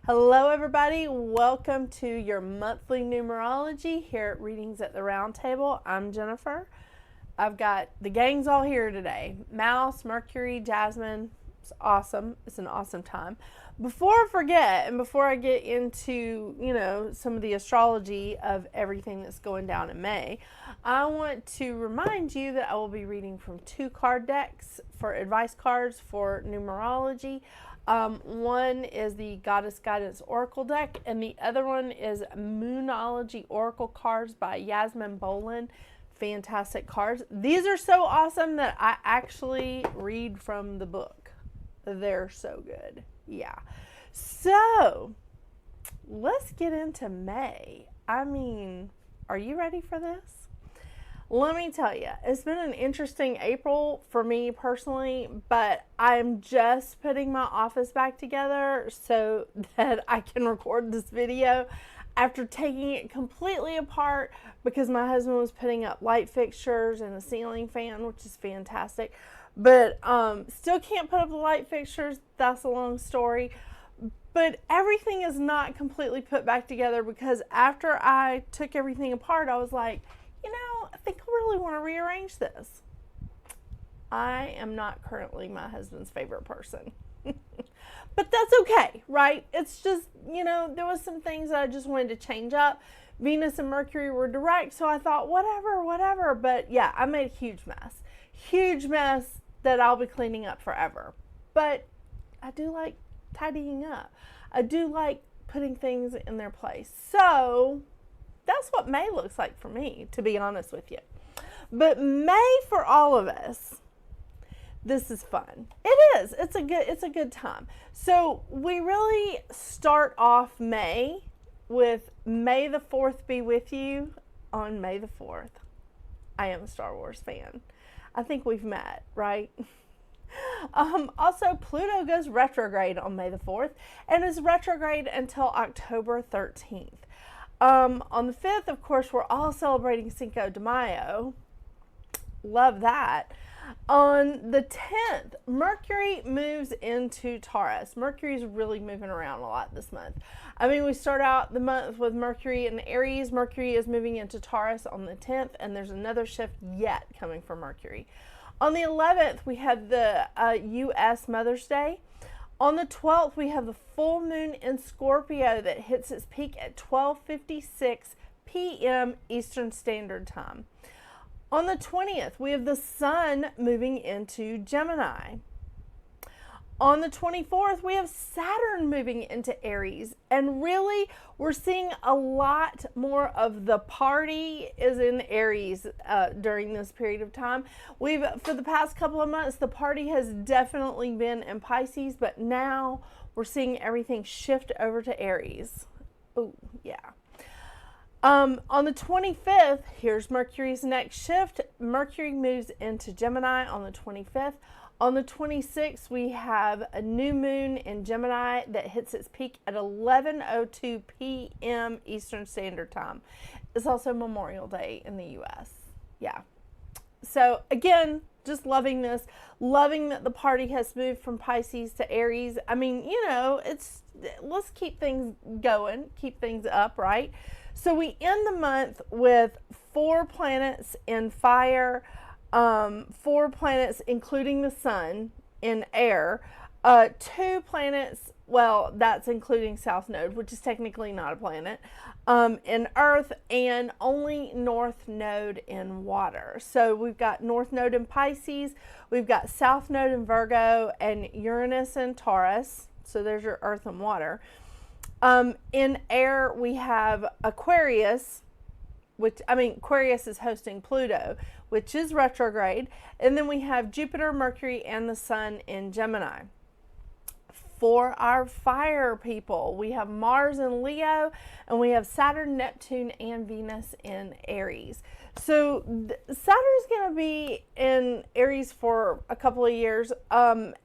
Hello everybody, welcome to your monthly numerology here at Readings at the Round Table. I'm Jennifer. I've got the gangs all here today. Mouse, Mercury, Yasmin. It's awesome. It's an awesome time. Before I forget and before I get into, some of the astrology of everything that's going down in May, I want to remind you that I will be reading from 2 card decks for advice cards for numerology. One is the Goddess Guidance Oracle deck, and the other one is Moonology Oracle cards by Yasmin Boland. Fantastic cards. These are so awesome that I actually read from the book. They're so good. Yeah. So, let's get into May. Are you ready for this? Let me tell you, it's been an interesting April for me personally, but I'm just putting my office back together so that I can record this video after taking it completely apart because my husband was putting up light fixtures and a ceiling fan, which is fantastic, but still can't put up the light fixtures. That's a long story. But everything is not completely put back together because after I took everything apart, I was like, I think I really want to rearrange this. I am not currently my husband's favorite person. But that's okay, right? It's just, there was some things that I just wanted to change up. Venus and Mercury were direct, so I thought, whatever. But yeah, I made a huge mess. Huge mess that I'll be cleaning up forever. But I do like tidying up. I do like putting things in their place. So that's what May looks like for me, to be honest with you. But May for all of us, this is fun. It is. It's a good time. So we really start off May with May the 4th be with you on May the 4th. I am a Star Wars fan. I think we've met, right? Also, Pluto goes retrograde on May the 4th and is retrograde until October 13th. On the 5th, of course, we're all celebrating Cinco de Mayo. Love that. On the 10th, Mercury moves into Taurus. Mercury's really moving around a lot this month. We start out the month with Mercury in Aries. Mercury is moving into Taurus on the 10th, and there's another shift yet coming for Mercury. On the 11th, we have the U.S. Mother's Day. On the 12th, we have the full moon in Scorpio that hits its peak at 12:56 p.m. Eastern Standard Time. On the 20th, we have the sun moving into Gemini. On the 24th, we have Saturn moving into Aries. And really, we're seeing a lot more of the party is in Aries during this period of time. For the past couple of months, the party has definitely been in Pisces, but now we're seeing everything shift over to Aries. Oh, yeah. On the 25th, here's Mercury's next shift. Mercury moves into Gemini on the 25th. On the 26th, we have a new moon in Gemini that hits its peak at 11:02 p.m. Eastern Standard Time. It's also Memorial Day in the U.S. Yeah. So again, just loving this. Loving that the party has moved from Pisces to Aries. Let's keep things going, keep things up, right? So we end the month with 4 planets in fire, 4 planets, including the sun, in air, 2 planets, well, that's including South Node, which is technically not a planet, in Earth, and only North Node in water. So we've got North Node in Pisces, we've got South Node in Virgo, and Uranus in Taurus. So there's your Earth and water. In air, we have Aquarius, Aquarius is hosting Pluto, which is retrograde. And then we have Jupiter, Mercury, and the sun in Gemini. For our fire people, we have Mars in Leo, and we have Saturn, Neptune, and Venus in Aries. So Saturn's going to be in Aries for a couple of years, and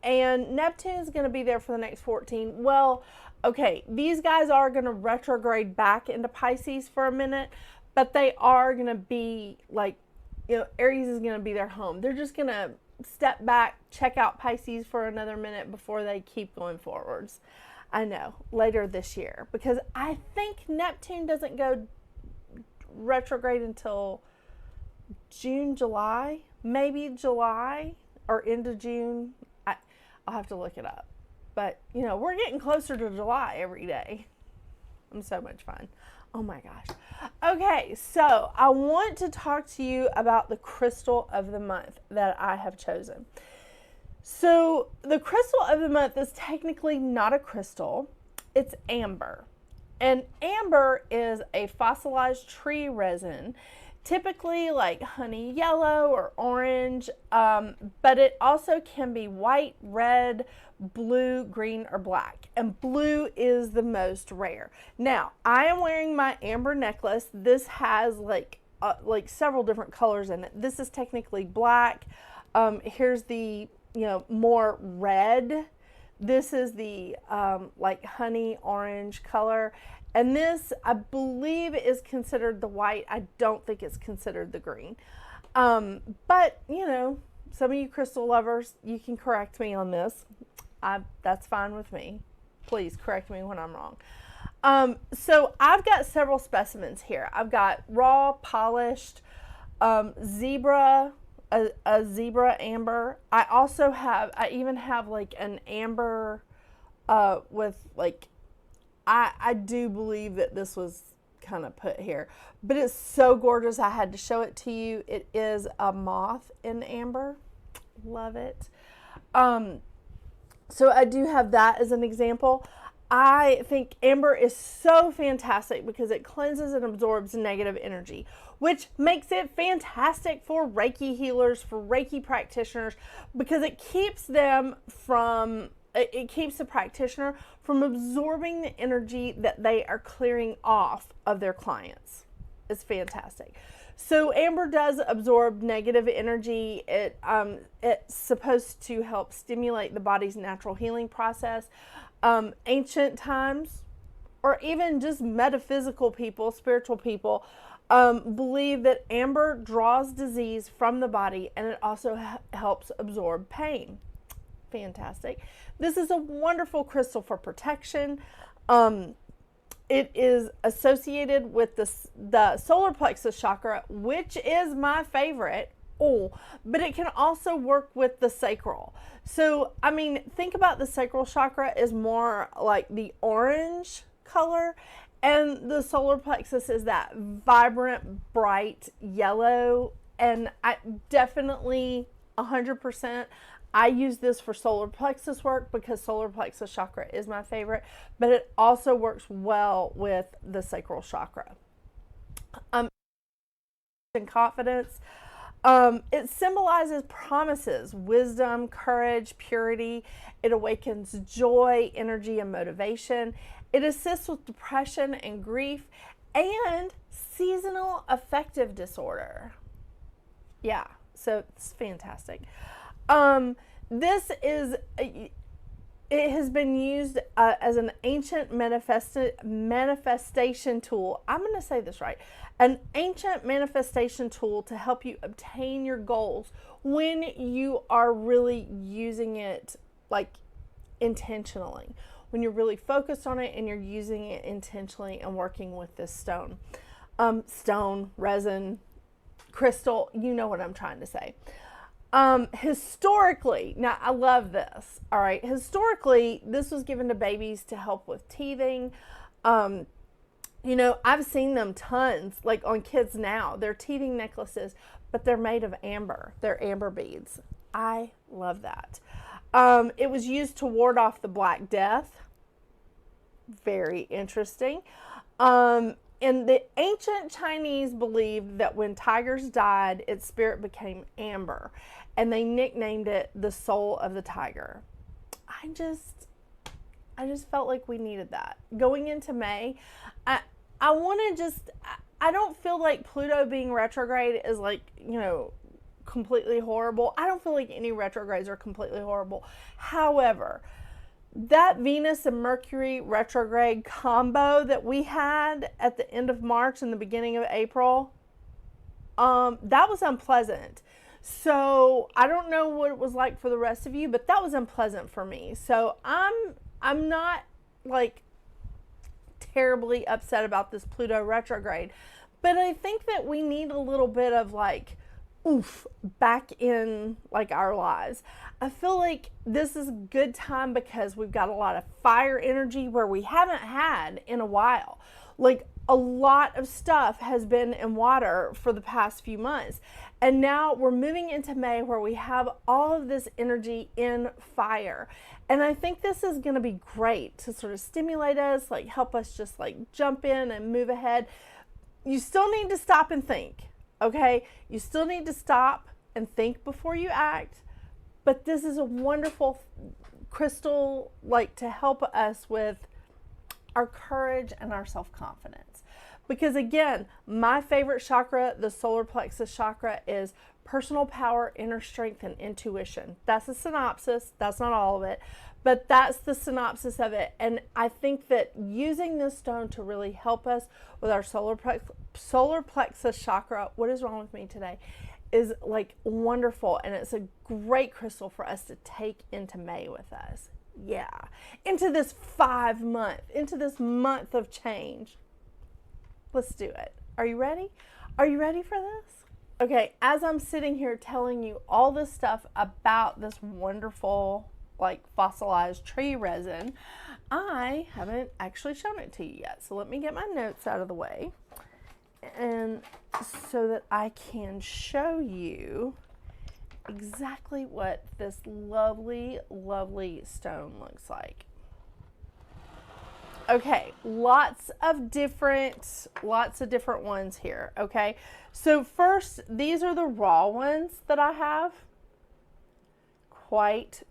Neptune's going to be there for the next 14. Well, okay, these guys are going to retrograde back into Pisces for a minute, but they are going to be Aries is going to be their home. They're just going to step back, check out Pisces for another minute before they keep going forwards. I know, later this year, because I think Neptune doesn't go retrograde until June, July, maybe July or into June. I'll have to look it up. But, you know, we're getting closer to July every day. I'm so much fun. Oh my gosh. Okay, so I want to talk to you about the crystal of the month that I have chosen. So the crystal of the month is technically not a crystal, it's amber. And amber is a fossilized tree resin, typically like honey yellow or orange, but it also can be white, red, blue, green, or black. And blue is the most rare. Now, I am wearing my amber necklace. This has like several different colors in it. This is technically black. Here's the more red. This is the like honey orange color. And this, I believe, is considered the white. I don't think it's considered the green. But, some of you crystal lovers, you can correct me on this. That's fine with me. Please correct me when I'm wrong. So I've got several specimens here. I've got raw, polished, zebra, a zebra amber. I even have like an amber with like, I do believe that this was kind of put here, but it's so gorgeous. I had to show it to you. It is a moth in amber. Love it. So I do have that as an example. I think amber is so fantastic because it cleanses and absorbs negative energy, which makes it fantastic for Reiki healers, for Reiki practitioners, because it keeps them from, it keeps the practitioner from absorbing the energy that they are clearing off of their clients. It's fantastic. So amber does absorb negative energy. It's supposed to help stimulate the body's natural healing process. Ancient times, or even just metaphysical people, spiritual people, believe that amber draws disease from the body, and it also helps absorb pain. Fantastic. This is a wonderful crystal for protection. It is associated with the solar plexus chakra, which is my favorite. But it can also work with the sacral. So, I mean, think about the sacral chakra as more like the orange color, and the solar plexus is that vibrant, bright yellow. And I definitely 100%. I use this for solar plexus work because solar plexus chakra is my favorite, but it also works well with the sacral chakra. And confidence. It symbolizes promises, wisdom, courage, purity. It awakens joy, energy, and motivation. It assists with depression and grief and seasonal affective disorder. Yeah, so it's fantastic. It has been used as an ancient manifestation tool. I'm going to say this right. An ancient manifestation tool to help you obtain your goals when you are really using it like intentionally. When you're really focused on it and you're using it intentionally and working with this stone. Stone, resin, crystal, you know what I'm trying to say. Historically, now I love this. All right. Historically, this was given to babies to help with teething. I've seen them tons, like on kids now. They're teething necklaces, but they're made of amber. They're amber beads. I love that. It was used to ward off the Black Death. Very interesting. And the ancient Chinese believed that when tigers died, its spirit became amber, and they nicknamed it the soul of the tiger. I just felt like we needed that. Going into May, I don't feel like Pluto being retrograde is like, completely horrible. I don't feel like any retrogrades are completely horrible. However, that Venus and Mercury retrograde combo that we had at the end of March and the beginning of April, that was unpleasant. So I don't know what it was like for the rest of you, but that was unpleasant for me. So I'm not like terribly upset about this Pluto retrograde, but I think that we need a little bit of like oof back in like our lives. I feel like this is a good time because we've got a lot of fire energy where we haven't had in a while. Like a lot of stuff has been in water for the past few months. And now we're moving into May where we have all of this energy in fire. And I think this is going to be great to sort of stimulate us, like help us just like jump in and move ahead. You still need to stop and think, okay? You still need to stop and think before you act. But this is a wonderful crystal, like to help us with our courage and our self-confidence. Because again, my favorite chakra, the solar plexus chakra, is personal power, inner strength, and intuition. That's a synopsis. That's not all of it, but that's the synopsis of it. And I think that using this stone to really help us with our solar plexus chakra, what is wrong with me today, is like wonderful. And it's a great crystal for us to take into May with us. Yeah, into this into this month of change. Let's do it. Are you ready? Are you ready for this? Okay, as I'm sitting here telling you all this stuff about this wonderful, like fossilized tree resin, I haven't actually shown it to you yet. So let me get my notes out of the way, and so that I can show you exactly what this lovely, lovely stone looks like. Okay, lots of different ones here, okay? So first, these are the raw ones that I have. Quite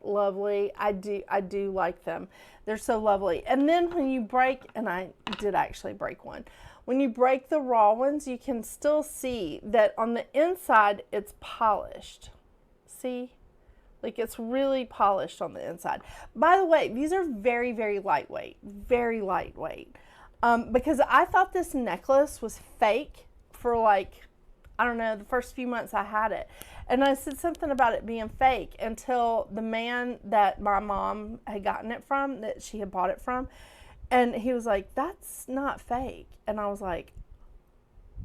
lovely. I do like them. They're so lovely. And then when you break, and I did actually break one. When you break the raw ones, you can still see that on the inside, it's polished. See? Like it's really polished on the inside. By the way, these are very, very lightweight. Very lightweight. Because I thought this necklace was fake for like, I don't know, the first few months I had it. And I said something about it being fake until the man that my mom had gotten it from, that she had bought it from, and he was like, that's not fake. And I was like,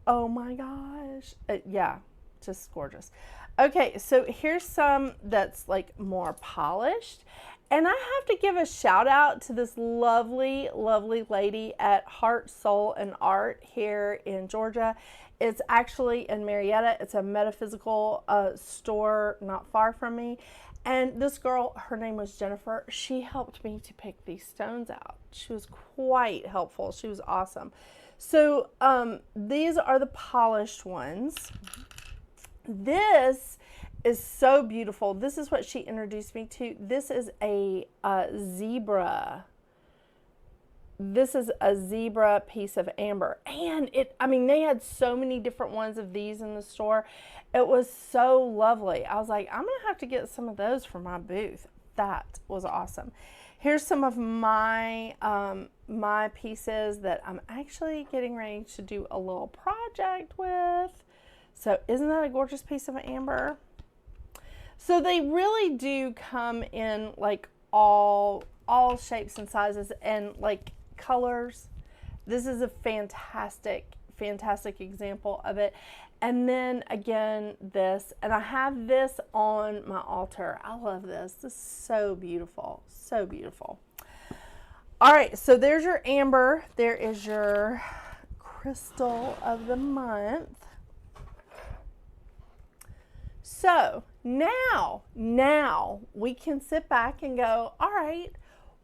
oh my gosh. Yeah, just gorgeous. Okay, so here's some that's like more polished. And I have to give a shout out to this lovely, lovely lady at Heart, Soul, and Art here in Georgia. It's actually in Marietta. It's a metaphysical store not far from me. And this girl, her name was Jennifer. She helped me to pick these stones out. She was quite helpful. She was awesome. So these are the polished ones. This is so beautiful. This is what she introduced me to. This is a zebra. This is a zebra piece of amber. And they had so many different ones of these in the store. It was so lovely. I was like, I'm going to have to get some of those for my booth. That was awesome. Here's some of my my pieces that I'm actually getting ready to do a little project with. So isn't that a gorgeous piece of amber? So they really do come in like all shapes and sizes and like colors. This is a fantastic example of it. And then again, this, and I have this on my altar. I love this. This is so beautiful, so beautiful. All right, so there's your amber. There is your crystal of the month. So now we can sit back and go, all right,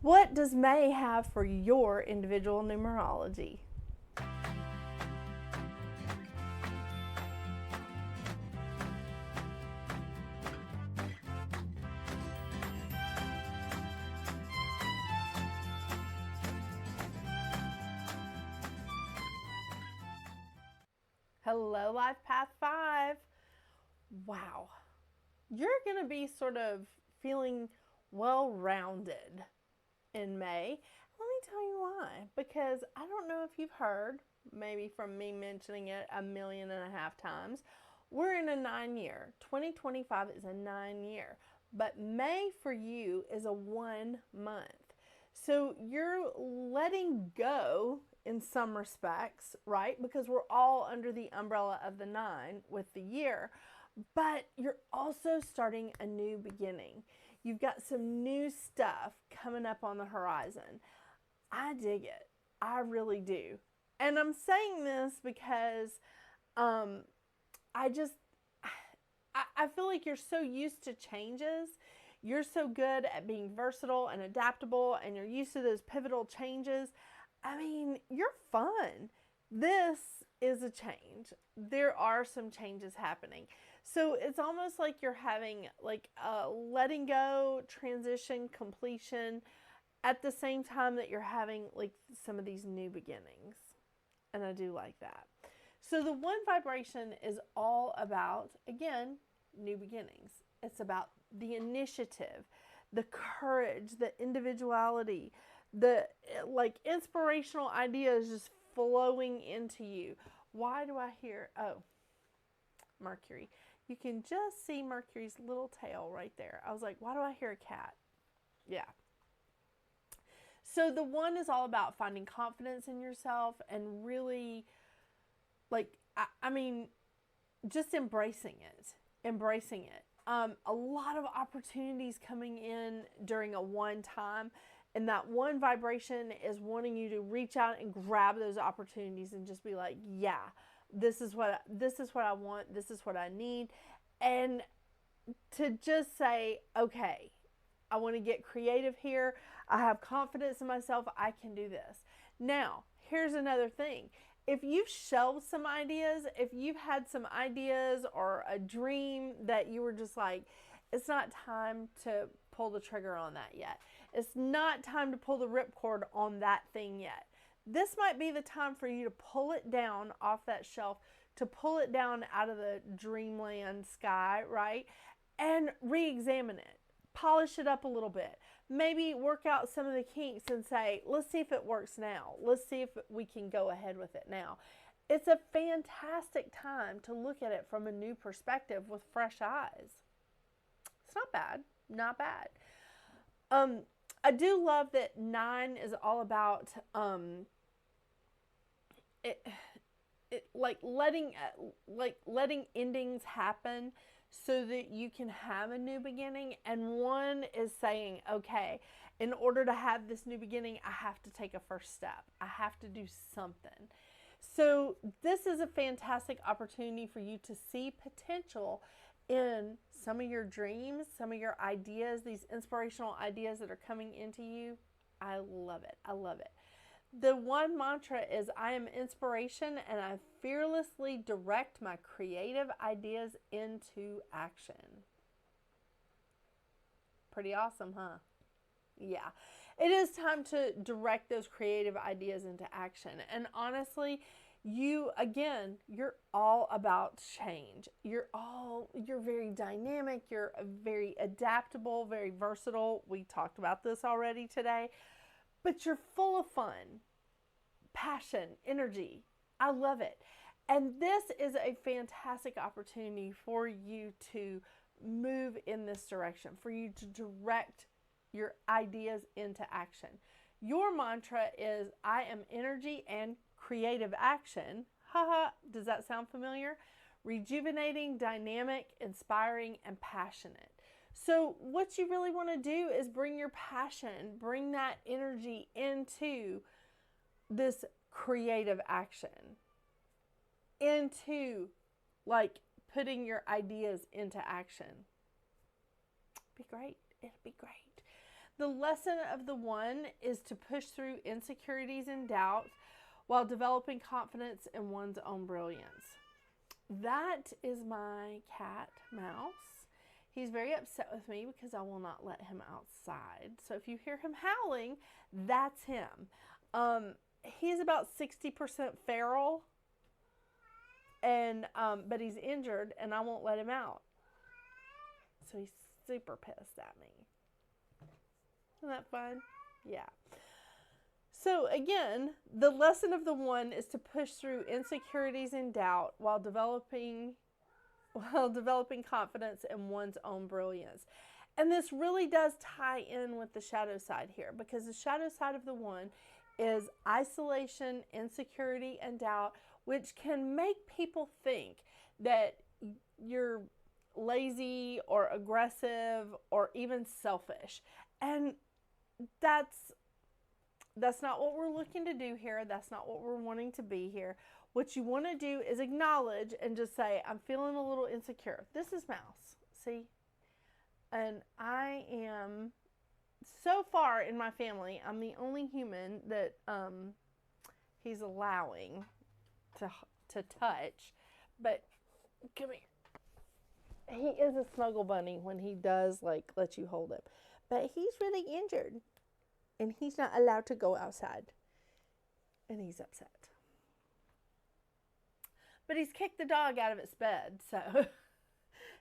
what does May have for your individual numerology? Hello, Life Path 5. Wow. You're going to be sort of feeling well-rounded in May. Let me tell you why. Because I don't know if you've heard, maybe from me mentioning it 1.5 million times, we're in a 9-year. 2025 is a 9-year. But May for you is a 1 month. So you're letting go in some respects, right? Because we're all under the umbrella of the 9 with the year, but you're also starting a new beginning. You've got some new stuff coming up on the horizon. I dig it. I really do. And I'm saying this because I just, I feel like you're so used to changes. You're so good at being versatile and adaptable, and you're used to those pivotal changes. I mean, you're fun. This is a change. There are some changes happening. So it's almost like you're having like a letting go, transition, completion at the same time that you're having like some of these new beginnings. And I do like that. So the 1 vibration is all about, again, new beginnings. It's about the initiative, the courage, the individuality, the like inspirational ideas just flowing into you. Why do I hear, oh, Mercury. You can just see Mercury's little tail right there. I was like, why do I hear a cat? Yeah. So the 1 is all about finding confidence in yourself and really, like, I mean, just embracing it. Embracing it. A lot of opportunities coming in during a 1 time. And that 1 vibration is wanting you to reach out and grab those opportunities and just be like, yeah, this is what I want. This is what I need. And to just say, okay, I want to get creative here. I have confidence in myself. I can do this. Now, here's another thing. If you've shelved some ideas, if you've had some ideas or a dream that you were just like, it's not time to pull the trigger on that yet. It's not time to pull the ripcord on that thing yet. This might be the time for you to pull it down off that shelf, to pull it down out of the dreamland sky, right? And re-examine it. Polish it up a little bit. Maybe work out some of the kinks and say, let's see if it works now. Let's see if we can go ahead with it now. It's a fantastic time to look at it from a new perspective with fresh eyes. It's not bad. Not bad. I do love that 9 is all about like letting endings happen so that you can have a new beginning. And 1 is saying, okay, in order to have this new beginning, I have to take a first step. I have to do something. So this is a fantastic opportunity for you to see potential in some of your dreams, some of your ideas, these inspirational ideas that are coming into you. I love it. I love it. The 1 mantra is, I am inspiration and I fearlessly direct my creative ideas into action. Pretty awesome, huh? Yeah. It is time to direct those creative ideas into action. And honestly, you're all about change. You're very dynamic. You're very adaptable, very versatile. We talked about this already today. But you're full of fun, passion, energy. I love it. And this is a fantastic opportunity for you to move in this direction, for you to direct your ideas into action. Your mantra is, I am energy and creative action. Haha, does that sound familiar? Rejuvenating, dynamic, inspiring, and passionate. So what you really want to do is bring your passion, bring that energy into this creative action, into like putting your ideas into action. Be great. It'll be great. The lesson of the 1 is to push through insecurities and doubts while developing confidence in one's own brilliance. That is my cat, Mouse. He's very upset with me because I will not let him outside. So if you hear him howling, that's him. He's about 60% feral, and but he's injured, and I won't let him out. So he's super pissed at me. Isn't that fun? Yeah. So again, the lesson of the 1 is to push through insecurities and doubt while developing confidence in one's own brilliance. And this really does tie in with the shadow side here, because the shadow side of the one is isolation, insecurity, and doubt, which can make people think that you're lazy or aggressive or even selfish. And that's not what we're looking to do here. That's not what we're wanting to be here. What you want to do is acknowledge and just say, I'm feeling a little insecure. This is Mouse. See? And I am, so far in my family, I'm the only human that he's allowing to touch. But come here. He is a snuggle bunny when he does like let you hold him. But he's really injured. And he's not allowed to go outside. And he's upset. But he's kicked the dog out of its bed. So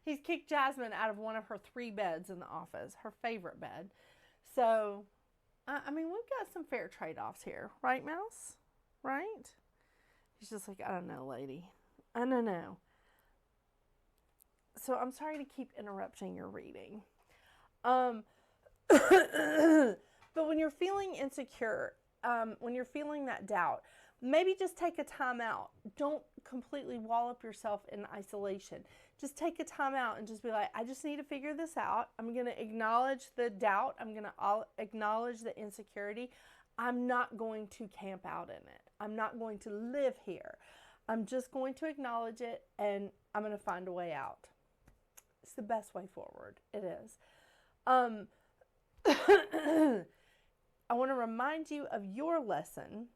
he's kicked Yasmin out of one of her 3 beds in the office. Her favorite bed. So, I mean, we've got some fair trade-offs here. Right, Mouse? Right? He's just like, I don't know, lady. I don't know. So I'm sorry to keep interrupting your reading. But when you're feeling insecure, when you're feeling that doubt, maybe just take a time out. Don't completely wall up yourself in isolation. Just take a time out and just be like, I just need to figure this out. I'm going to acknowledge the doubt. I'm going to acknowledge the insecurity. I'm not going to camp out in it. I'm not going to live here. I'm just going to acknowledge it, and I'm going to find a way out. It's the best way forward. It is. I want to remind you of your lesson,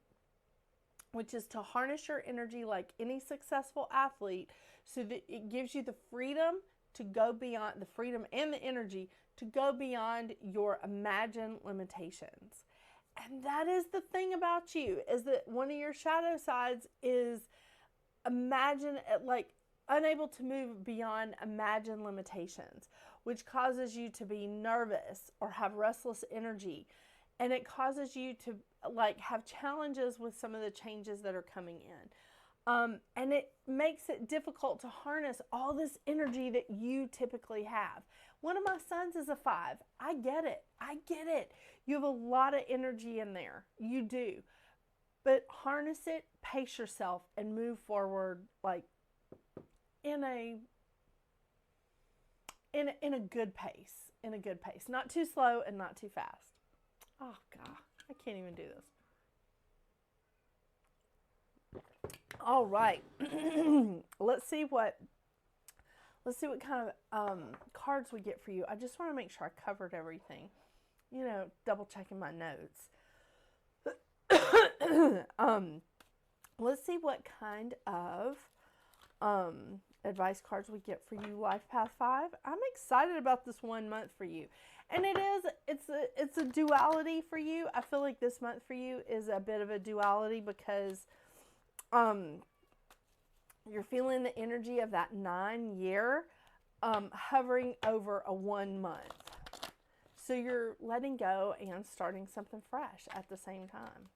which is to harness your energy like any successful athlete so that it gives you the freedom to go beyond, the freedom and the energy to go beyond your imagined limitations. And that is the thing about you, is that one of your shadow sides is unable to move beyond imagined limitations, which causes you to be nervous or have restless energy. And it causes you to have challenges with some of the changes that are coming in. And it makes it difficult to harness all this energy that you typically have. One of my sons is a 5. I get it. I get it. You have a lot of energy in there. You do. But harness it, pace yourself, and move forward in a good pace. In a good pace. Not too slow and not too fast. Oh, God. I can't even do this. All right. Let's see what kind of cards we get for you. I just want to make sure I covered everything. You know, double checking my notes. Let's see what kind of advice cards we get for you, Life Path 5. I'm excited about this 1 month for you. And it's a duality for you. I feel like this month for you is a bit of a duality because you're feeling the energy of that 9 year hovering over a 1 month. So you're letting go and starting something fresh at the same time.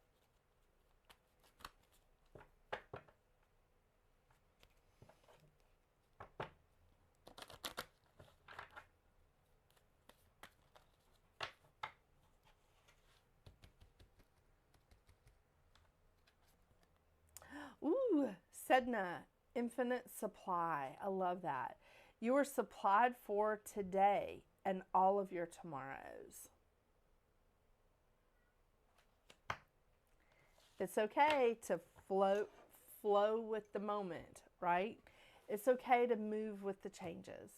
Ooh, Sedna, infinite supply. I love that. You are supplied for today and all of your tomorrows. It's okay to flow with the moment, right? It's okay to move with the changes.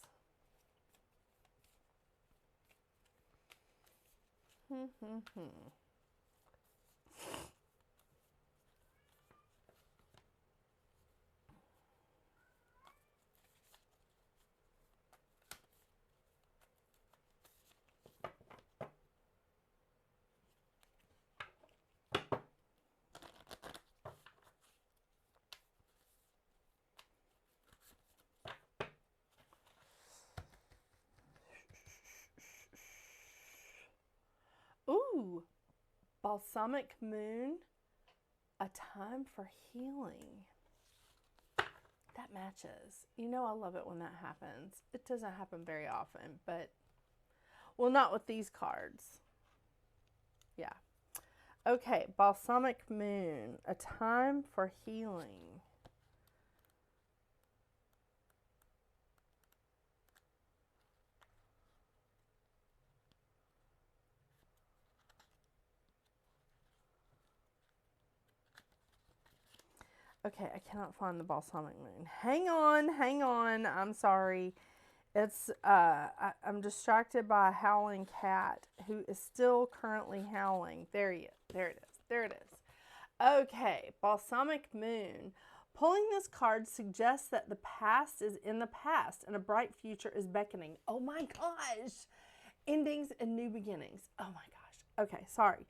Ooh, balsamic moon, a time for healing. That matches. You know I love it when that happens. It doesn't happen very often, but Well, not with these cards. Yeah. Okay, Balsamic Moon, a time for healing. Okay, I cannot find the Balsamic Moon. Hang on. I'm sorry. It's I'm distracted by a howling cat who is still currently howling. There it is. Okay, Balsamic Moon. Pulling this card suggests that the past is in the past and a bright future is beckoning. Oh my gosh. Endings and new beginnings. Oh my gosh. Okay, sorry.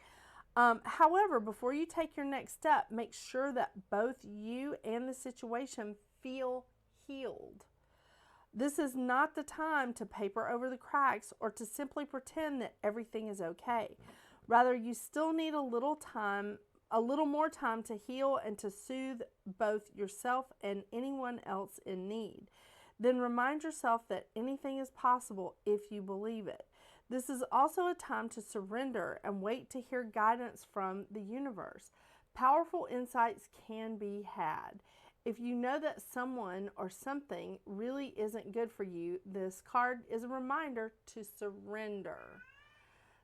However, before you take your next step, make sure that both you and the situation feel healed. This is not the time to paper over the cracks or to simply pretend that everything is okay. Rather, you still need a little more time to heal and to soothe both yourself and anyone else in need. Then remind yourself that anything is possible if you believe it. This is also a time to surrender and wait to hear guidance from the universe. Powerful insights can be had. If you know that someone or something really isn't good for you, this card is a reminder to surrender.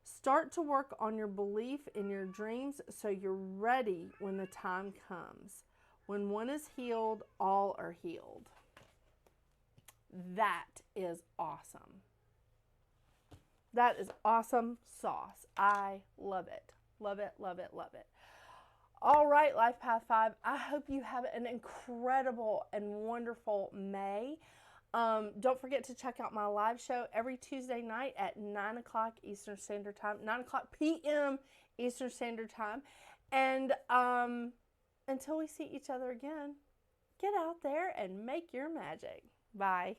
Start to work on your belief in your dreams so you're ready when the time comes. When one is healed, all are healed. That is awesome. That is awesome sauce. I love it. Love it, love it, love it. All right, Life Path 5, I hope you have an incredible and wonderful May. Don't forget to check out my live show every Tuesday night at 9 o'clock Eastern Standard Time, 9 o'clock p.m. Eastern Standard Time. And until we see each other again, get out there and make your magic. Bye.